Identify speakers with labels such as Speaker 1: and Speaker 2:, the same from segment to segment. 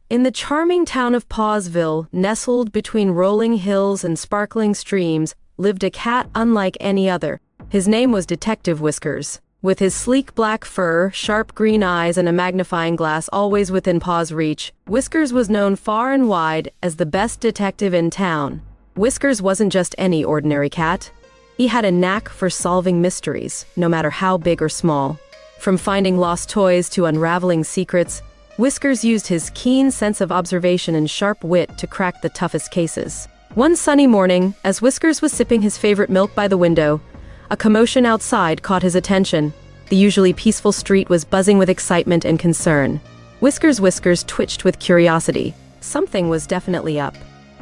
Speaker 1: In the charming town of Pawsville, nestled between rolling hills and sparkling streams, lived a cat unlike any other. His name was Detective Whiskers. With his sleek black fur, sharp green eyes, and a magnifying glass always within Paw's reach, Whiskers was known far and wide as the best detective in town. Whiskers wasn't just any ordinary cat. He had a knack for solving mysteries, no matter how big or small. From finding lost toys to unraveling secrets, Whiskers used his keen sense of observation and sharp wit to crack the toughest cases. One sunny morning, as Whiskers was sipping his favorite milk by the window, a commotion outside caught his attention. The usually peaceful street was buzzing with excitement and concern. Whiskers' twitched with curiosity. Something was definitely up.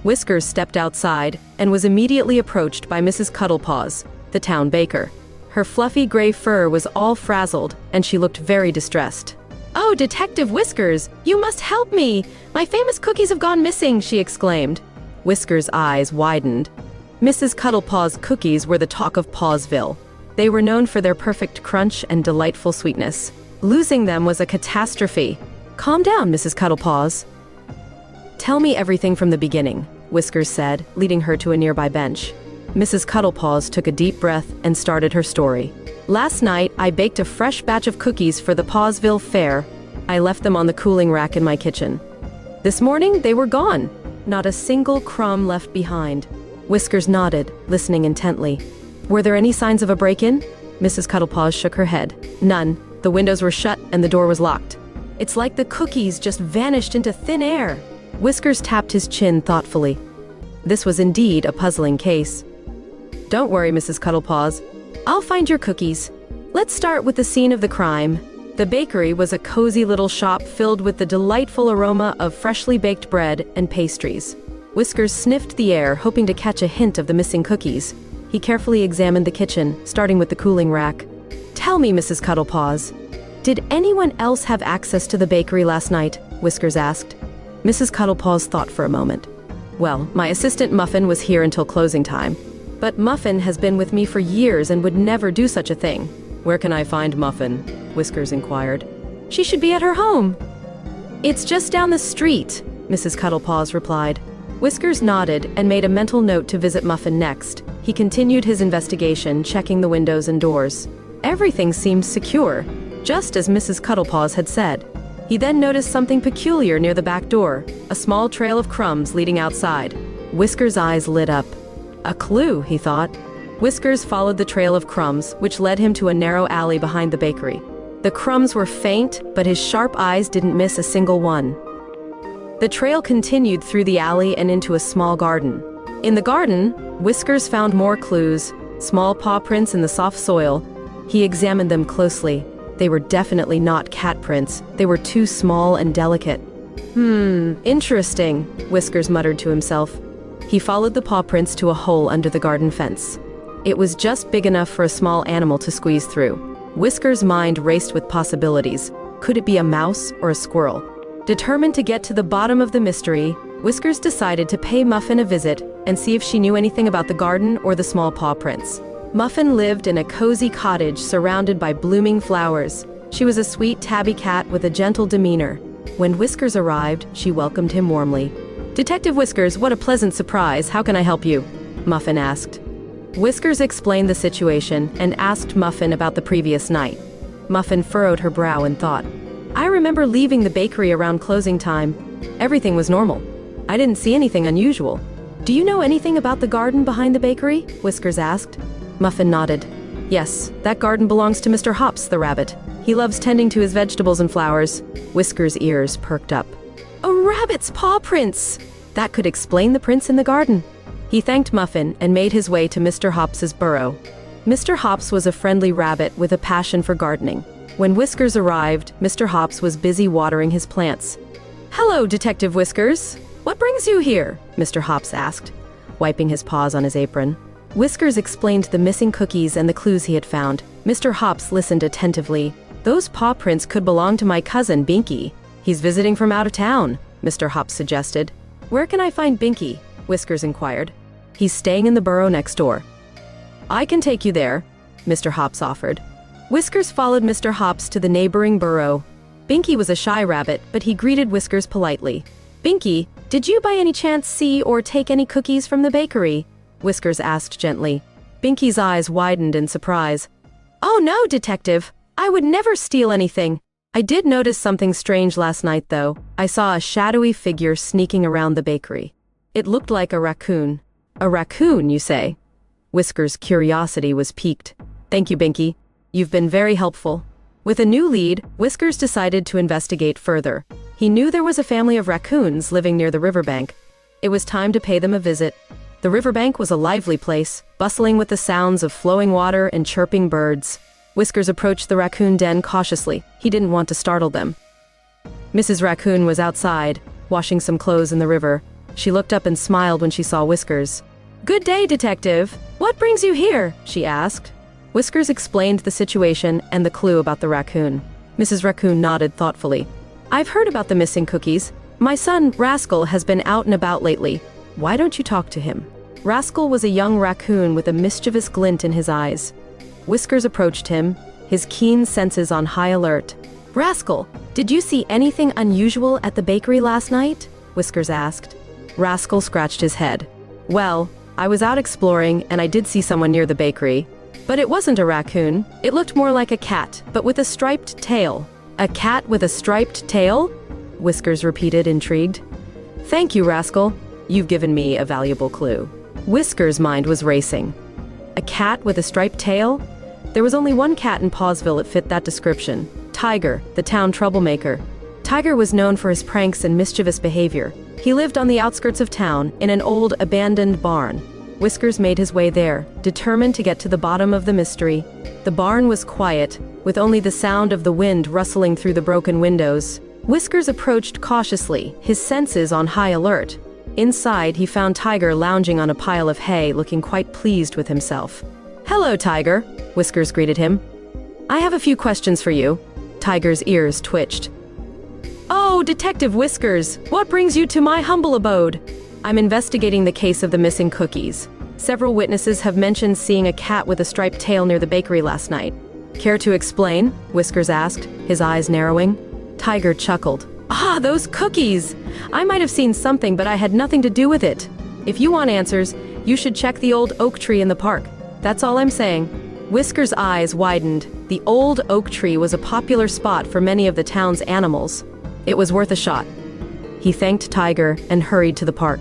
Speaker 1: Whiskers stepped outside and was immediately approached by Mrs. Cuddlepaws, the town baker. Her fluffy gray fur was all frazzled, and she looked very distressed. "Oh, Detective Whiskers, you must help me! My famous cookies have gone missing!" she exclaimed. Whiskers' eyes widened. Mrs. Cuddlepaw's cookies were the talk of Pawsville. They were known for their perfect crunch and delightful sweetness. Losing them was a catastrophe. "Calm down, Mrs. Cuddlepaws. Tell me everything from the beginning," Whiskers said, leading her to a nearby bench. Mrs. Cuddlepaws took a deep breath and started her story. "Last night, I baked a fresh batch of cookies for the Pawsville Fair. I left them on the cooling rack in my kitchen. This morning, they were gone. Not a single crumb left behind." Whiskers nodded, listening intently. "Were there any signs of a break-in?" Mrs. Cuddlepaws shook her head. "None. The windows were shut and the door was locked. It's like the cookies just vanished into thin air." Whiskers tapped his chin thoughtfully. This was indeed a puzzling case. "Don't worry, Mrs. Cuddlepaws. I'll find your cookies. Let's start with the scene of the crime." The bakery was a cozy little shop filled with the delightful aroma of freshly baked bread and pastries. Whiskers sniffed the air, hoping to catch a hint of the missing cookies. He carefully examined the kitchen, starting with the cooling rack. "Tell me, Mrs. Cuddlepaws, did anyone else have access to the bakery last night?" Whiskers asked. Mrs. Cuddlepaws thought for a moment. "Well, my assistant Muffin was here until closing time. But Muffin has been with me for years and would never do such a thing." "Where can I find Muffin?" Whiskers inquired. "She should be at her home." "It's just down the street," Mrs. Cuddlepaws replied. Whiskers nodded and made a mental note to visit Muffin next. He continued his investigation, checking the windows and doors. Everything seemed secure, just as Mrs. Cuddlepaws had said. He then noticed something peculiar near the back door, a small trail of crumbs leading outside. Whiskers' eyes lit up. A clue, he thought. Whiskers followed the trail of crumbs, which led him to a narrow alley behind the bakery. The crumbs were faint, but his sharp eyes didn't miss a single one. The trail continued through the alley and into a small garden. In the garden, Whiskers found more clues, small paw prints in the soft soil. He examined them closely. They were definitely not cat prints. They were too small and delicate. Interesting," Whiskers muttered to himself. He followed the paw prints to a hole under the garden fence. It was just big enough for a small animal to squeeze through. Whiskers' mind raced with possibilities. Could it be a mouse or a squirrel? Determined to get to the bottom of the mystery, Whiskers decided to pay Muffin a visit and see if she knew anything about the garden or the small paw prints. Muffin lived in a cozy cottage surrounded by blooming flowers. She was a sweet tabby cat with a gentle demeanor. When Whiskers arrived, she welcomed him warmly. "Detective Whiskers, what a pleasant surprise. How can I help you?" Muffin asked. Whiskers explained the situation and asked Muffin about the previous night. Muffin furrowed her brow and thought, "I remember leaving the bakery around closing time. Everything was normal. I didn't see anything unusual." "Do you know anything about the garden behind the bakery?" Whiskers asked. Muffin nodded. "Yes, that garden belongs to Mr. Hops, the rabbit. He loves tending to his vegetables and flowers." Whiskers' ears perked up. "A rabbit's paw prints! That could explain the prints in the garden." He thanked Muffin and made his way to Mr. Hops's burrow. Mr. Hops was a friendly rabbit with a passion for gardening. When Whiskers arrived, Mr. Hops was busy watering his plants. "Hello, Detective Whiskers. What brings you here?" Mr. Hops asked, wiping his paws on his apron. Whiskers explained the missing cookies and the clues he had found. Mr. Hops listened attentively. "Those paw prints could belong to my cousin, Binky. He's visiting from out of town," Mr. Hops suggested. "Where can I find Binky?" Whiskers inquired. "He's staying in the burrow next door." "I can take you there," Mr. Hops offered. Whiskers followed Mr. Hops to the neighboring burrow. Binky was a shy rabbit, but he greeted Whiskers politely. "Binky, did you by any chance see or take any cookies from the bakery?" Whiskers asked gently. Binky's eyes widened in surprise. "Oh no, Detective. I would never steal anything. I did notice something strange last night, though. I saw a shadowy figure sneaking around the bakery. It looked like a raccoon." "A raccoon, you say?" Whiskers' curiosity was piqued. "Thank you, Binky. You've been very helpful." With a new lead, Whiskers decided to investigate further. He knew there was a family of raccoons living near the riverbank. It was time to pay them a visit. The riverbank was a lively place, bustling with the sounds of flowing water and chirping birds. Whiskers approached the raccoon den cautiously. He didn't want to startle them. Mrs. Raccoon was outside, washing some clothes in the river. She looked up and smiled when she saw Whiskers. "Good day, Detective. What brings you here?" she asked. Whiskers explained the situation and the clue about the raccoon. Mrs. Raccoon nodded thoughtfully. "I've heard about the missing cookies. My son, Rascal, has been out and about lately. Why don't you talk to him?" Rascal was a young raccoon with a mischievous glint in his eyes. Whiskers approached him, his keen senses on high alert. "Rascal, did you see anything unusual at the bakery last night?" Whiskers asked. Rascal scratched his head. "Well, I was out exploring and I did see someone near the bakery. But it wasn't a raccoon. It looked more like a cat, but with a striped tail." "A cat with a striped tail?" Whiskers repeated, intrigued. "Thank you, Rascal. You've given me a valuable clue." Whiskers' mind was racing. A cat with a striped tail? There was only one cat in Pawsville that fit that description. Tiger, the town troublemaker. Tiger was known for his pranks and mischievous behavior. He lived on the outskirts of town, in an old, abandoned barn. Whiskers made his way there, determined to get to the bottom of the mystery. The barn was quiet, with only the sound of the wind rustling through the broken windows. Whiskers approached cautiously, his senses on high alert. Inside, he found Tiger lounging on a pile of hay, looking quite pleased with himself. "Hello, Tiger," Whiskers greeted him. "I have a few questions for you." Tiger's ears twitched. "Oh, Detective Whiskers, what brings you to my humble abode?" "I'm investigating the case of the missing cookies. Several witnesses have mentioned seeing a cat with a striped tail near the bakery last night." "Care to explain?" Whiskers asked, his eyes narrowing. Tiger chuckled. "Ah, those cookies! I might have seen something, but I had nothing to do with it. If you want answers, you should check the old oak tree in the park. That's all I'm saying." Whiskers' eyes widened. The old oak tree was a popular spot for many of the town's animals. It was worth a shot. He thanked Tiger and hurried to the park.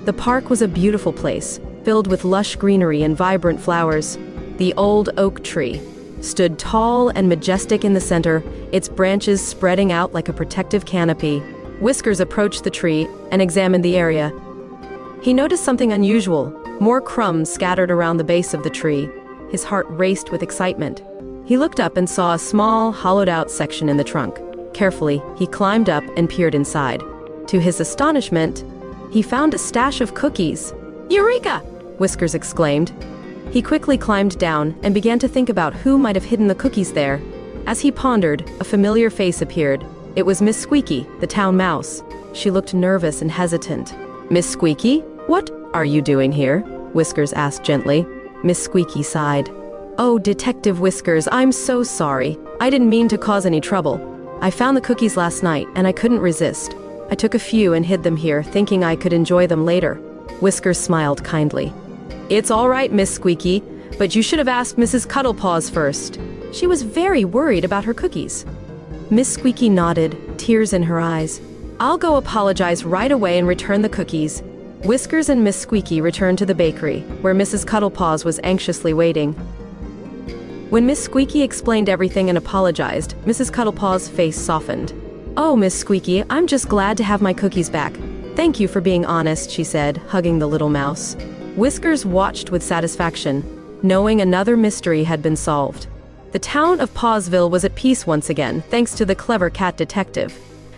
Speaker 1: The park was a beautiful place, filled with lush greenery and vibrant flowers. The old oak tree stood tall and majestic in the center, its branches spreading out like a protective canopy. Whiskers approached the tree and examined the area. He noticed something unusual, more crumbs scattered around the base of the tree. His heart raced with excitement. He looked up and saw a small, hollowed-out section in the trunk. Carefully, he climbed up and peered inside. To his astonishment, he found a stash of cookies. "Eureka!" Whiskers exclaimed. He quickly climbed down and began to think about who might have hidden the cookies there. As he pondered, a familiar face appeared. It was Miss Squeaky, the town mouse. She looked nervous and hesitant. "Miss Squeaky, what are you doing here?" Whiskers asked gently. Miss Squeaky sighed. "Oh, Detective Whiskers, I'm so sorry. I didn't mean to cause any trouble. I found the cookies last night, and I couldn't resist. I took a few and hid them here, thinking I could enjoy them later." Whiskers smiled kindly. "It's all right, Miss Squeaky, but you should have asked Mrs. Cuddlepaws first. She was very worried about her cookies." Miss Squeaky nodded, tears in her eyes. "I'll go apologize right away and return the cookies." Whiskers and Miss Squeaky returned to the bakery, where Mrs. Cuddlepaws was anxiously waiting. When Miss Squeaky explained everything and apologized, Mrs. Cuddlepaw's face softened. "Oh, Miss Squeaky, I'm just glad to have my cookies back. Thank you for being honest," she said, hugging the little mouse. Whiskers watched with satisfaction, knowing another mystery had been solved. The town of Pawsville was at peace once again, thanks to the clever cat detective.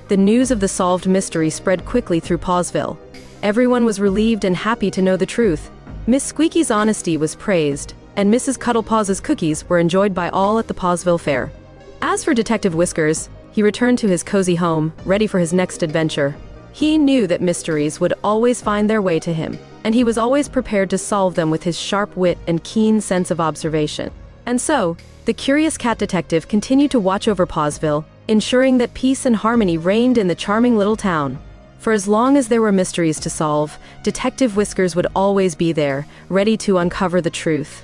Speaker 1: The news of the solved mystery spread quickly through Pawsville. Everyone was relieved and happy to know the truth. Miss Squeaky's honesty was praised, and Mrs. Cuddlepaw's cookies were enjoyed by all at the Pawsville Fair. As for Detective Whiskers, he returned to his cozy home, ready for his next adventure. He knew that mysteries would always find their way to him, and he was always prepared to solve them with his sharp wit and keen sense of observation. And so, the curious cat detective continued to watch over Pawsville, ensuring that peace and harmony reigned in the charming little town. For as long as there were mysteries to solve, Detective Whiskers would always be there, ready to uncover the truth.